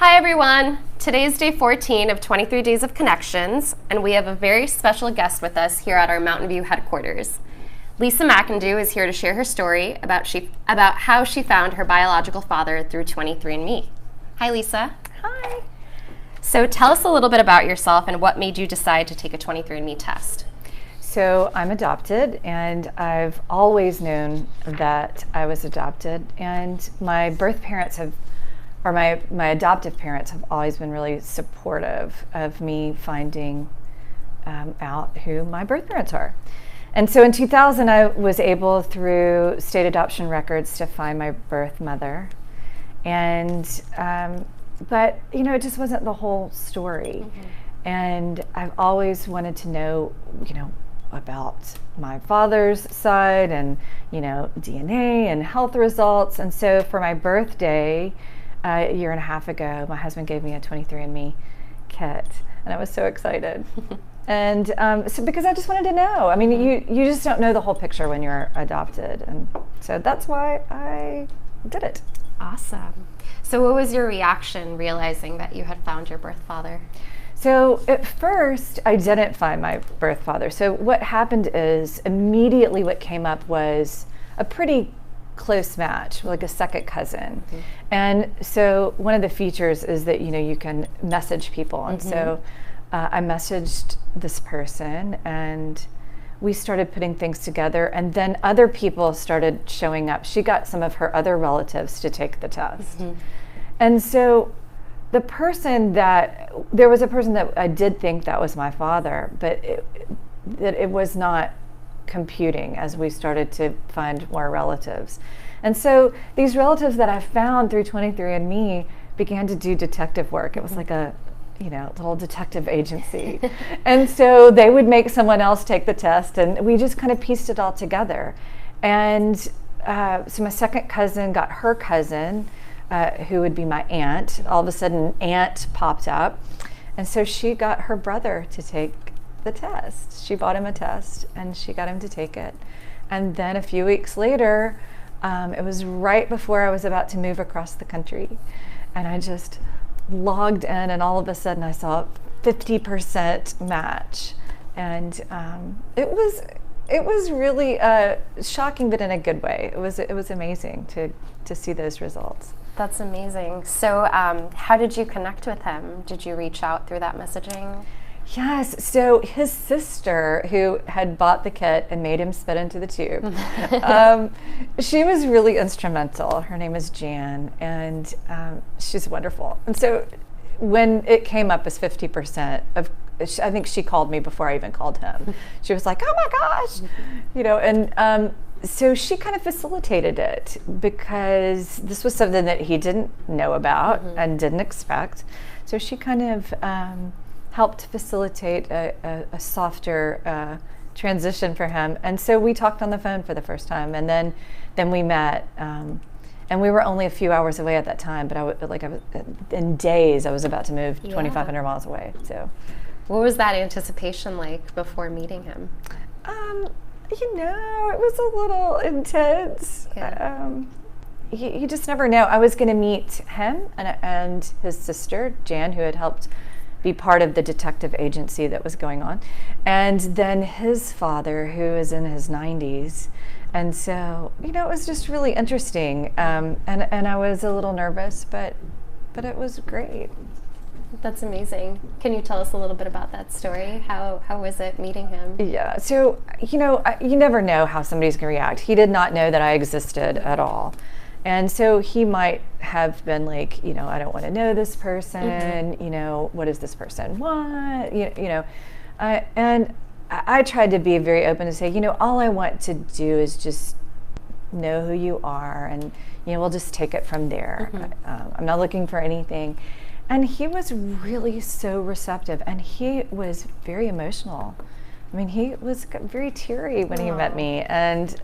Hi everyone! Today is day 14 of 23 Days of Connections, and we have a very special guest with us here at our Mountain View headquarters. Lisa McIndoe is here to share her story about how she found her biological father through 23andMe. Hi Lisa. Hi. So tell us a little bit about yourself and what made you decide to take a 23andMe test. So I'm adopted, and I've always known that I was adopted, and my birth parents my adoptive parents have always been really supportive of me finding out who my birth parents are. And so in 2000, I was able, through state adoption records, to find my birth mother. And, but, it just wasn't the whole story. Mm-hmm. And I've always wanted to know, about my father's side and, DNA and health results. And so for my birthday, a year and a half ago, my husband gave me a 23andMe kit, and I was so excited. And so because I just wanted to know. I mean, you just don't know the whole picture when you're adopted, and so that's why I did it. Awesome. So what was your reaction realizing that you had found your birth father? So at first, I didn't find my birth father. So what happened is immediately what came up was a pretty close match, like a second cousin. Mm-hmm. And so one of the features is that, you can message people. And so I messaged this person, and we started putting things together, and then other people started showing up. She got some of her other relatives to take the test. Mm-hmm. And so there was a person that I did think that was my father, but it was not computing as we started to find more relatives. And so these relatives that I found through 23andMe began to do detective work. It was like a little detective agency. And so they would make someone else take the test, and we just kind of pieced it all together. And so my second cousin got her cousin, who would be my aunt. All of a sudden, aunt popped up. And so she got her brother to take the test. She bought him a test, and she got him to take it. And then a few weeks later, it was right before I was about to move across the country, and I just logged in, and all of a sudden I saw 50% match, and it was really shocking, but in a good way. It was amazing to see those results. That's amazing. So how did you connect with him? Did you reach out through that messaging? Yes. So his sister, who had bought the kit and made him spit into the tube, she was really instrumental. Her name is Jan, and she's wonderful. And so when it came up as 50%, I think she called me before I even called him. She was like, "Oh my gosh," and so she kind of facilitated it, because this was something that he didn't know about and didn't expect. So she kind of helped facilitate a softer transition for him. And so we talked on the phone for the first time, and then we met, and we were only a few hours away at that time, but I was in days I was about to move 2,500 miles away. So what was that anticipation like before meeting him? It was a little intense. Yeah. You just never know. I was going to meet him and his sister, Jan, who had helped be part of the detective agency that was going on, and then his father, who is in his 90s. And so, it was just really interesting. And I was a little nervous, but it was great. That's amazing. Can you tell us a little bit about that story? How was it meeting him? Yeah. So, you never know how somebody's going to react. He did not know that I existed at all. And so he might have been like, I don't want to know this person. What does this person want? And I tried to be very open to say, all I want to do is just know who you are, and we'll just take it from there. I'm not looking for anything. And he was really so receptive, and he was very emotional. I mean, he was very teary when he met me, and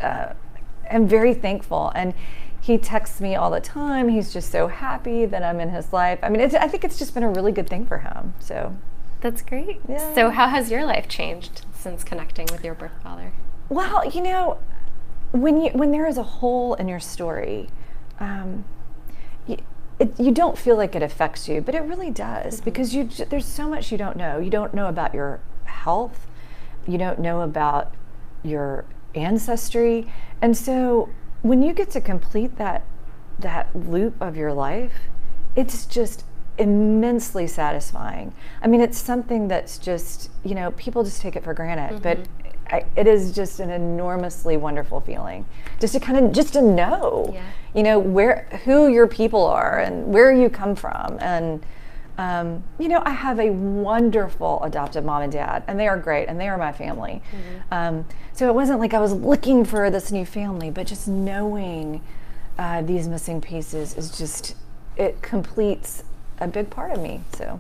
I'm very thankful. And he texts me all the time. He's just so happy that I'm in his life. I mean, I think it's just been a really good thing for him. So that's great. Yeah. So how has your life changed since connecting with your birth father? Well, when there is a hole in your story, you don't feel like it affects you, but it really does, because there's so much you don't know. You don't know about your health. You don't know about your ancestry. And so when you get to complete that loop of your life, it's just immensely satisfying. I mean, it's something that's just, people just take it for granted, but it is just an enormously wonderful feeling just to know, who your people are and where you come from. And, I have a wonderful adoptive mom and dad, and they are great, and they are my family. So it wasn't like I was looking for this new family, but just knowing these missing pieces is just, it completes a big part of me. So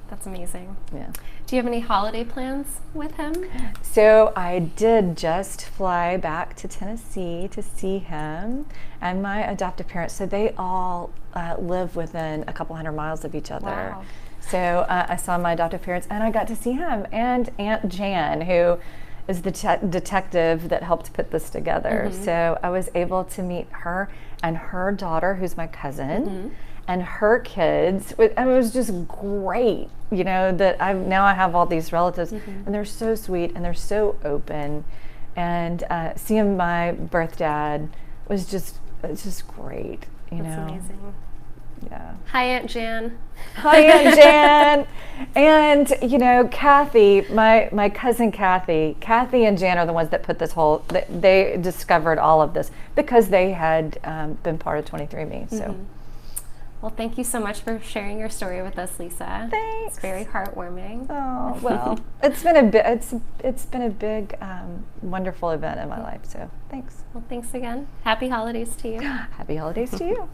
that's amazing. Yeah. Do you have any holiday plans with him? So I did just fly back to Tennessee to see him and my adoptive parents. So they all live within a couple hundred miles of each other. Wow. So I saw my adoptive parents, and I got to see him and Aunt Jan, who is the detective that helped put this together. So I was able to meet her and her daughter, who's my cousin, and her kids. It was just great, that I have all these relatives, and they're so sweet and they're so open. And seeing my birth dad was just great, That's amazing. Yeah. Hi, Aunt Jan. Hi, Aunt Jan. And, Kathy, my cousin Kathy and Jan are the ones that put this they discovered all of this because they had been part of 23andMe. So. Well, thank you so much for sharing your story with us, Lisa. Thanks. It's very heartwarming. Oh, well, it's been a big, wonderful event in my life. So thanks. Well, thanks again. Happy holidays to you. Happy holidays to you.